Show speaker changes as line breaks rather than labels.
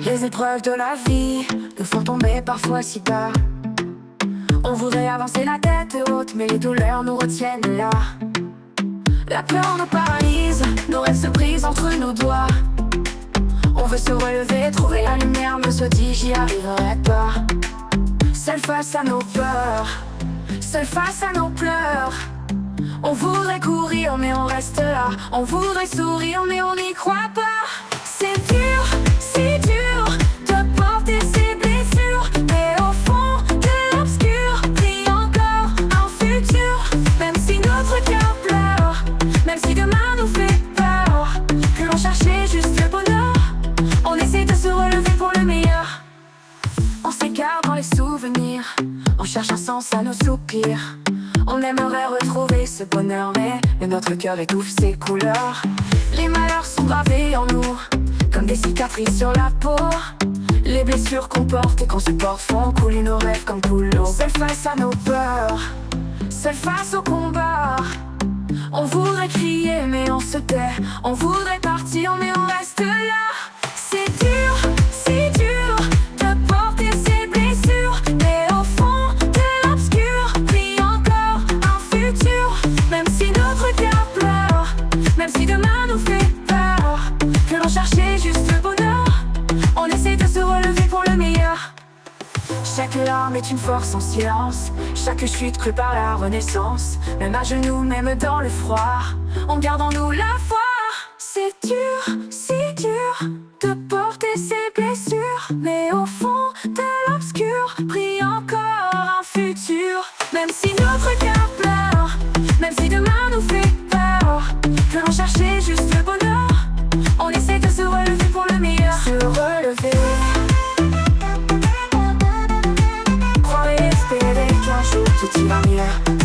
Les épreuves de la vie nous font tomber parfois si bas. On voudrait avancer la tête haute, mais les douleurs nous retiennent là. La peur nous paralyse, nos rêves se brisent entre nos doigts. On veut se relever, trouver la lumière, mais se dit j'y arriverai pas. Seul face à nos peurs, seul face à nos pleurs. On voudrait courir mais on reste là. On voudrait sourire mais on n'y croit pas. C'est dur, si dur de porter ses blessures, mais au fond de l'obscur brille encore un futur. Même si notre cœur pleure, même si demain nous fait peur, que l'on cherchait juste le bonheur, on essaie de se relever pour le meilleur. On s'écarte dans les souvenirs, on cherche un sens à nos soupirs. On aimerait retrouver ce bonheur, mais notre cœur étouffe ses couleurs. Les malheurs sont gravés en nous, comme des cicatrices sur la peau. Les blessures qu'on porte et qu'on supporte font couler nos rêves comme coule l'eau. Seul face à nos peurs, seul face au combat. On voudrait crier mais on se tait. On voudrait partir mais on reste là. C'est dur, si dur de porter ses blessures, mais au fond de l'obscur brille encore un futur. Même si notre cœur pleure, même si demain nous fait peur, que l'on cherchait juste le bonheur, on essaie de se relever pour le meilleur. Chaque larme est une force en silence, chaque chute crue par la renaissance. Même à genoux, même dans le froid, on garde en nous la foi. C'est dur, si dur de porter ses blessures, mais au fond de l'obscur brille encore un futur. Même si notre cœur pleure, même si demain nous fait peur, que l'on cherchait juste le bonheur, on essaie de se relever pour le meilleur. Se relever, croire et espérer qu'un jour tout ira mieux.